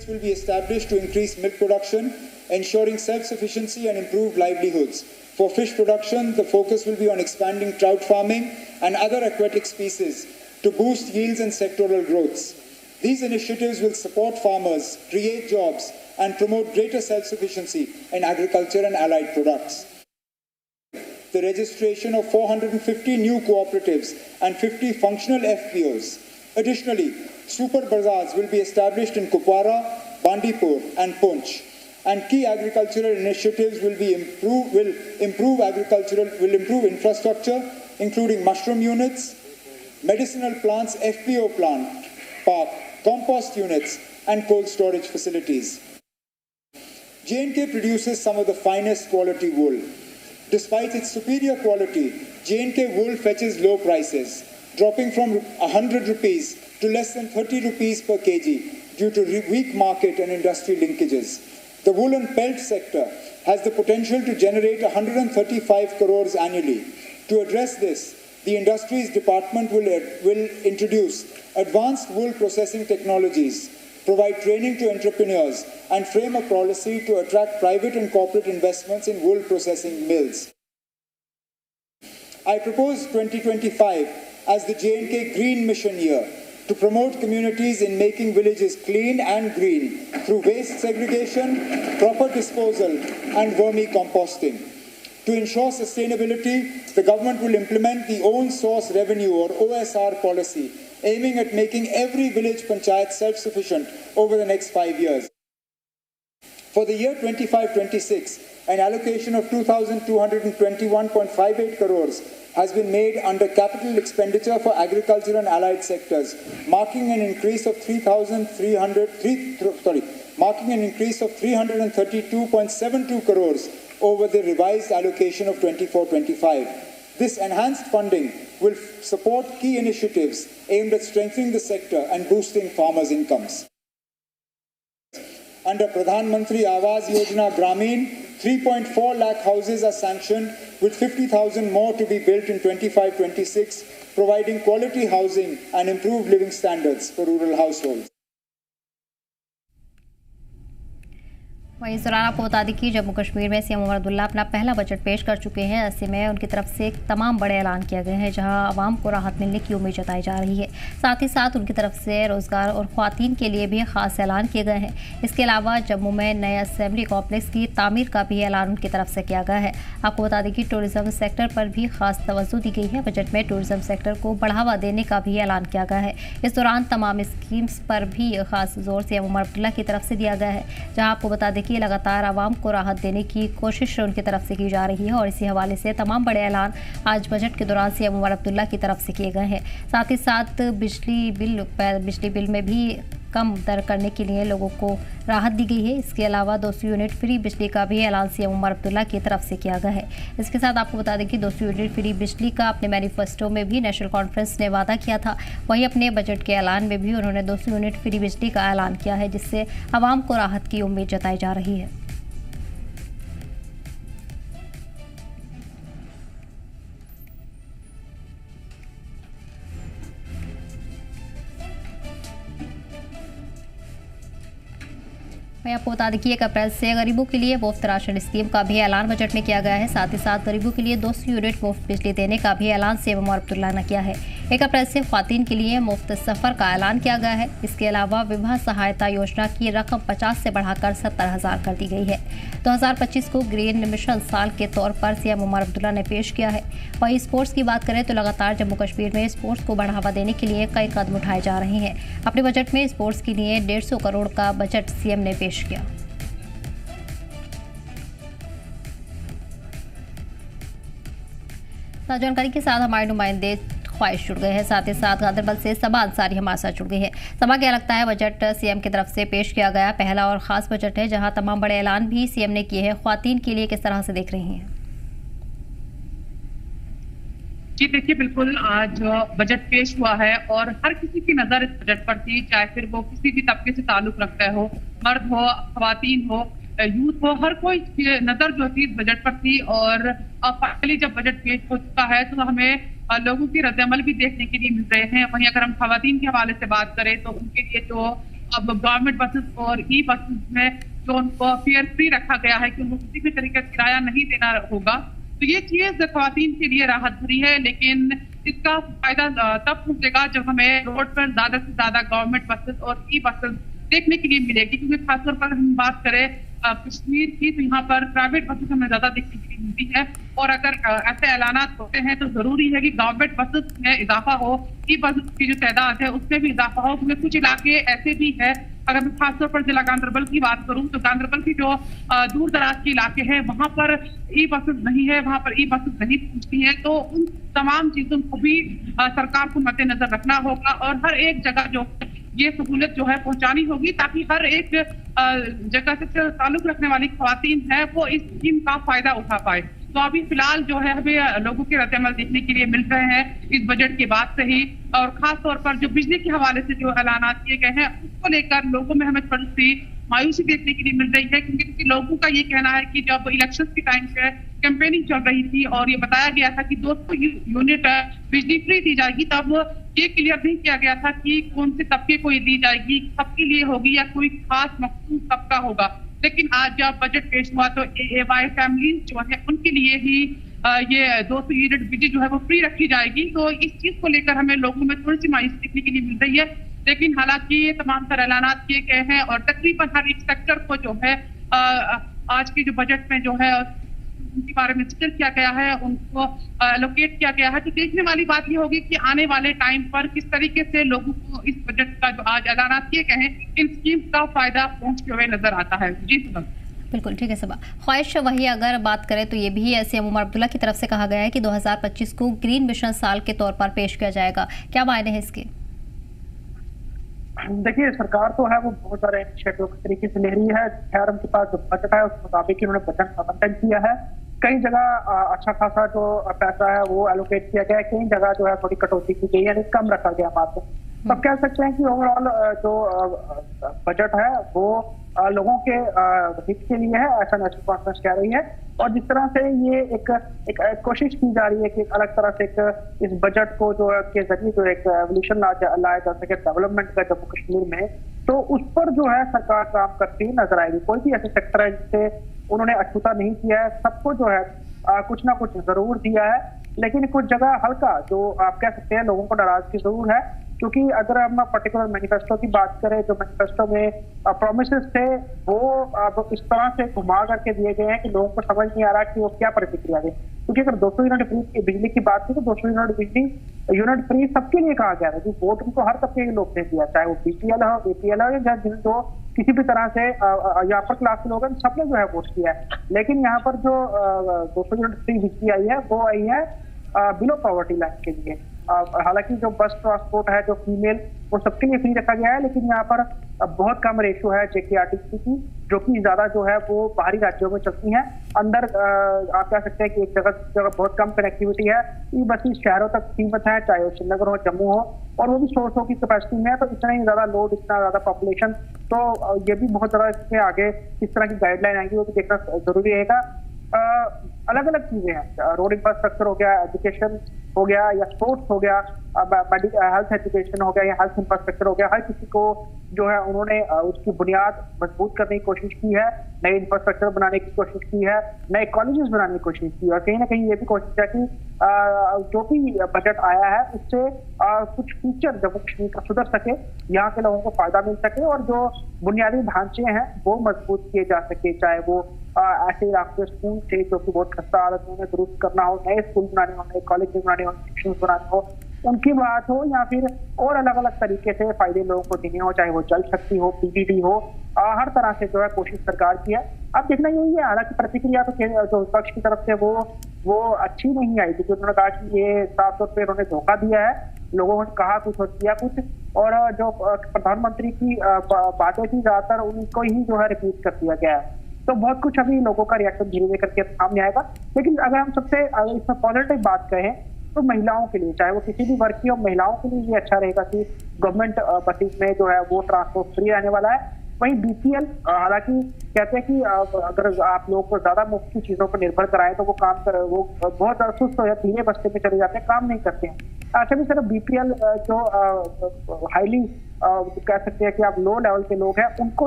will be established to increase milk production, ensuring self-sufficiency and improved livelihoods. For fish production, the focus will be on expanding trout farming and other aquatic species to boost yields and sectoral growths. These initiatives will support farmers, create jobs, and promote greater self-sufficiency in agriculture and allied products. The registration of 450 new cooperatives and 50 functional FPOs. Additionally, super bazaars will be established in Kupwara, Bandipur, and Poonch. And key agricultural initiatives will improve infrastructure, including mushroom units, medicinal plants, FPO plant park, compost units, and cold storage facilities. J&K produces some of the finest quality wool. Despite its superior quality, J&K wool fetches low prices, dropping from 100 rupees to less than 30 rupees per kg due to weak market and industry linkages. The wool and pelt sector has the potential to generate 135 crores annually. To address this, the Industries Department will introduce advanced wool processing technologies, provide training to entrepreneurs, and frame a policy to attract private and corporate investments in wool processing mills. I propose 2025 as the J&K Green Mission year to promote communities in making villages clean and green through waste segregation, proper disposal, and vermicomposting. To ensure sustainability, the government will implement the Own Source Revenue or OSR policy, aiming at making every village panchayat self-sufficient over the next 5 years. For the year 25-26, an allocation of 2,221.58 crores has been made under capital expenditure for agriculture and allied sectors, marking an increase of 332.72 crores over the revised allocation of 24-25. This enhanced funding will support key initiatives aimed at strengthening the sector and boosting farmers' incomes. Under Pradhan Mantri Awas Yojana Gramin, 3.4 lakh houses are sanctioned, with 50,000 more to be built in 25-26, providing quality housing and improved living standards for rural households. वहीं इस दौरान आपको बता दें कि जम्मू कश्मीर में CM Omar Abdullah अपना पहला बजट पेश कर चुके हैं। ऐसे में उनकी तरफ से तमाम बड़े ऐलान किए गए हैं, जहां आवाम को राहत मिलने की उम्मीद जताई जा रही है। साथ ही साथ उनकी तरफ से रोजगार और ख्वातीन के लिए भी खास ऐलान किए गए हैं। इसके अलावा जम्मू में नए असेंबली कॉम्प्लेक्स की तामीर का भी ऐलान उनकी तरफ से किया गया है। आपको बता दें कि टूरिज्म सेक्टर पर भी खास तवज्जो दी गई है। बजट में टूरिज्म सेक्टर को बढ़ावा देने का भी ऐलान किया गया है। इस दौरान तमाम स्कीम्स पर भी खास जोर सीएम उमर अब्दुल्ला की तरफ से दिया गया है, जहाँ आपको बता दें कि लगातार आवाम को राहत देने की कोशिश उनकी तरफ से की जा रही है और इसी हवाले से तमाम बड़े ऐलान आज बजट के दौरान सीएम उमर अब्दुल्ला की तरफ से किए गए हैं। साथ ही साथ बिजली बिल में भी कम दर करने के लिए लोगों को राहत दी गई है। इसके अलावा 200 यूनिट फ्री बिजली का भी ऐलान सीएम उमर अब्दुल्ला की तरफ से किया गया है। इसके साथ आपको बता दें कि 200 यूनिट फ्री बिजली का अपने मैनिफेस्टो में भी नेशनल कॉन्फ्रेंस ने वादा किया था। वहीं अपने बजट के ऐलान में भी उन्होंने 200 यूनिट फ्री बिजली का ऐलान किया है, जिससे आवाम को राहत की उम्मीद जताई जा रही है। मैं आपको बता दें कि 1 अप्रैल से गरीबों के लिए मुफ्त राशन स्कीम का भी ऐलान बजट में किया गया है। साथ ही साथ गरीबों के लिए 200 यूनिट मुफ्त बिजली देने का भी ऐलान सीएम उमर अब्दुल्ला ने किया है। 1 अप्रैल से ख्वातीन के लिए मुफ्त सफ़र का ऐलान किया गया है। इसके अलावा विवाह सहायता योजना की रकम 50 से बढ़ाकर 70,000 कर दी गई है। 2025 को ग्रीन मिशन साल के तौर पर सीएम उमर अब्दुल्ला ने पेश किया है। वहीं स्पोर्ट्स की बात करें तो लगातार जम्मू कश्मीर में स्पोर्ट्स को बढ़ावा देने के लिए कई कदम उठाए जा रहे हैं। अपने बजट में स्पोर्ट्स के लिए 150 करोड़ का बजट सीएम ने पेश किया। जानकारी के साथ हमारे नुमाइंदे ख्वाहिश जुड़ गए हैं। साथ ही साथ गांधरबल से सबा अंसारी हमारे साथ जुड़ गई है। सबा, क्या लगता है, बजट सीएम की तरफ से पेश किया गया पहला और खास बजट है, जहां तमाम बड़े ऐलान भी सीएम ने किए हैं। ख्वातीन के लिए किस तरह से देख रही हैं? जी देखिए, बिल्कुल आज बजट पेश हुआ है और हर किसी की नजर इस बजट पर थी, चाहे फिर वो किसी भी तबके से ताल्लुक रखता हो, मर्द हो, ख्वातीन हो, यूथ हो, हर कोई नजर जो थी बजट पर थी। और फाइनली जब बजट पेश हो चुका है तो हमें लोगों की रद्द-ए-अमल भी देखने के लिए मिल रहे हैं। वहीं अगर हम ख्वातीन के हवाले से बात करें तो उनके लिए जो अब गवर्नमेंट बसेस और ई बसेस में जो उनको फेयर फ्री रखा गया है कि उनको किसी भी तरीके का किराया नहीं देना होगा, तो ये चीज खवातीन के लिए राहत भरी है। लेकिन इसका फायदा तब पहुंचेगा जब हमें रोड पर ज्यादा से ज्यादा गवर्नमेंट बसेस और ई बसेस देखने के लिए मिलेगी, क्योंकि खासतौर पर हम बात करें कश्मीर की, तो यहाँ पर प्राइवेट बसेस हमें ज्यादा देखने के लिए मिलती है। और अगर ऐसे ऐलानात होते हैं तो जरूरी है कि गवर्नमेंट बसेस में इजाफा हो, ई बसेस की जो तादाद है उसमें भी इजाफा हो, क्योंकि कुछ इलाके ऐसे भी है, अगर मैं खासतौर पर जिला गांधरबल की बात करूं तो गांधरबल की जो दूर दराज के इलाके हैं वहां पर ई बसेस नहीं है, वहां पर ई बसेस नहीं पहुंचती है। तो उन तमाम चीजों को भी सरकार को मद्देनजर रखना होगा और हर एक जगह जो ये सहूलत जो है पहुंचानी होगी, ताकि हर एक जगह से ताल्लुक रखने वाली खवातीन है वो इस स्कीम का फायदा उठा पाए। तो अभी फिलहाल जो है हमें लोगों के रद्द-ए-अमल देखने के लिए मिल रहे हैं इस बजट के बाद से ही, और खास तौर पर जो बिजली के हवाले से जो ऐलानात किए गए हैं उसको लेकर लोगों में हमें थोड़ी सी मायूसी देखने के लिए मिल रही है, क्योंकि लोगों का ये कहना है कि जब इलेक्शन के टाइम पे कैंपेनिंग चल रही थी और ये बताया गया था कि 200 यूनिट बिजली फ्री दी जाएगी, तब ये क्लियर नहीं किया गया था कि कौन से तबके को ये दी जाएगी, सबके लिए होगी या कोई खास मखसूस तबका होगा। लेकिन आज जब बजट पेश हुआ तो AAY फैमिलीज जो है उनके लिए ही ये 200 यूनिट बिजली जो है वो फ्री रखी जाएगी। तो इस चीज को लेकर हमें लोगों में थोड़ी सी मायूसी देखने के लिए मिल रही है। लेकिन हालांकि ये तमाम सारे ऐलानात किए गए हैं और तकरीबन हर एक सेक्टर को जो है आज के जो बजट में जो है उनके बारे में जिक्र किया गया है, उनको एलोकेट किया गया है। तो देखने वाली बात ये होगी कि आने वाले टाइम पर किस तरीके से लोगों को इस बजट का जो आज ऐलानात किए गए हैं इन स्कीम का फायदा पहुंचते हुए नजर आता है। जी सुबह बिल्कुल ठीक है सबा। ख्वाहिश वही अगर बात करें तो ये भी सीएम उमर अब्दुल्ला की तरफ से कहा गया है कि 2025 को ग्रीन मिशन साल के तौर पर पेश किया जाएगा, क्या मायने हैं इसके? देखिए, सरकार तो है वो बहुत सारे इनिशिएटिव के तरीके से ले रही है। खैर उनके पास जो बजट है उस मुताबिक उन्होंने बजट आवंटन किया है। कई जगह अच्छा खासा जो पैसा है वो एलोकेट किया गया है, कई जगह जो है थोड़ी कटौती की गई यानी कम रखा गया मात्र। तो कह सकते हैं कि ओवरऑल जो बजट है वो लोगों के हित के लिए है, ऐसा नेशनल कॉन्फ्रेंस कह रही है। और जिस तरह से ये एक कोशिश की जा रही है कि अलग तरह से इस बजट को जो के जरिए जो एक एवोल्यूशन लाया जा सके डेवलपमेंट का जम्मू कश्मीर में, तो उस पर जो है सरकार काम करती नजर आएगी। कोई भी ऐसे सेक्टर है जिससे उन्होंने अछूता नहीं किया है, सबको जो है कुछ ना कुछ जरूर दिया है। लेकिन कुछ जगह हल्का जो आप कह सकते हैं लोगों को नाराजगी जरूर है, क्योंकि अगर हम पर्टिकुलर मैनिफेस्टो की बात करें, जो मैनिफेस्टो में प्रोमिसेस थे वो अब इस तरह से घुमा करके दिए गए हैं कि लोगों को समझ नहीं आ रहा कि वो क्या प्रतिक्रिया दें। क्योंकि अगर 200 यूनिट फ्री बिजली की बात की तो 200 यूनिट फ्री सबके लिए कहा गया था कि वोट उनको हर तबके के लोग ने दिया, चाहे वो BPL हो, BPL हो या जो किसी भी तरह से या अपर क्लास के लोग हैं, सबने जो है वोट किया है। लेकिन यहाँ पर जो 200 यूनिट फ्री बिजली आई है वो आई है बिलो पॉवर्टी लाइन के लिए। हालांकि जो बस ट्रांसपोर्ट है जो फीमेल वो सबके लिए फ्री रखा गया है, लेकिन यहाँ पर बहुत कम रेशो है JKRTC की, जो कि ज्यादा जो है वो बाहरी राज्यों में चलती हैं। अंदर आप कह सकते हैं कि एक जगह बहुत कम कनेक्टिविटी है। ये बसें शहरों तक सीमित है, चाहे वो श्रीनगर हो, जम्मू हो, और वो भी 100 की कैपेसिटी में है। तो इतना ही ज्यादा लोड, इतना ज्यादा पॉपुलेशन, तो ये भी बहुत ज्यादा इसमें आगे किस तरह की गाइडलाइन आएंगी वो भी देखना जरूरी रहेगा। अलग अलग चीजें हैं, रोड इंफ्रास्ट्रक्चर हो गया, एजुकेशन हो गया या स्पोर्ट्स हो गया, हेल्थ एजुकेशन हो गया या हेल्थ इंफ्रास्ट्रक्चर हो गया, हर किसी को जो है उन्होंने उसकी बुनियाद मजबूत करने की कोशिश की है, नए इंफ्रास्ट्रक्चर बनाने की कोशिश की है, नए कॉलेजेस बनाने की कोशिश की है। और कहीं ना कहीं ये भी कोशिश है कि जो भी बजट आया है उससे कुछ फीचर जम्मू कश्मीर का सुधर सके, यहाँ के लोगों को फायदा मिल सके और जो बुनियादी ढांचे हैं वो मजबूत किए जा सके, चाहे वो ऐसे इलाके स्कूल थे जो कि बहुत खस्ता हालत में दुरुस्त करना हो, नए स्कूल बनाने हो, नए कॉलेज बनाने हो, इंस्टीट्यूशन बनाने हो, उनकी बात हो, या फिर और अलग अलग तरीके से फायदे लोगों को देने हो, चाहे वो जल शक्ति हो, PDD हो, हर तरह से जो है कोशिश सरकार की है। अब देखना यही है, हालांकि प्रतिक्रिया तो जो विपक्ष की तरफ से वो अच्छी नहीं आई, क्योंकि उन्होंने कहा कि ये साफ तौर पर उन्होंने धोखा दिया है, लोगों ने कहा कुछ और किया कुछ, और जो प्रधानमंत्री की बातें थी ज्यादातर उनको ही जो है रिपीट कर दिया गया है। तो बहुत कुछ अभी लोगों का रिएक्शन धीरे धीरे करके सामने आएगा। लेकिन अगर हम अगर इसमें पॉजिटिव बात कहें तो महिलाओं के लिए, चाहे वो किसी भी वर्ग की हो, महिलाओं के लिए ये अच्छा रहेगा कि गवर्नमेंट बसेस में जो है वो ट्रांसपोर्ट फ्री रहने वाला है। वहीं BPL हालांकि कहते हैं कि अगर आप लोग को ज्यादा मुफ्त की चीजों पर निर्भर कराएं तो वो बहुत ज्यादा सुस्त हो जाते, धीरे बस्ते पे चले जाते हैं, काम नहीं करते हैं। अच्छा भी सिर्फ BPL जो हाईली कह सकते हैं कि आप लो लेवल के लोग हैं उनको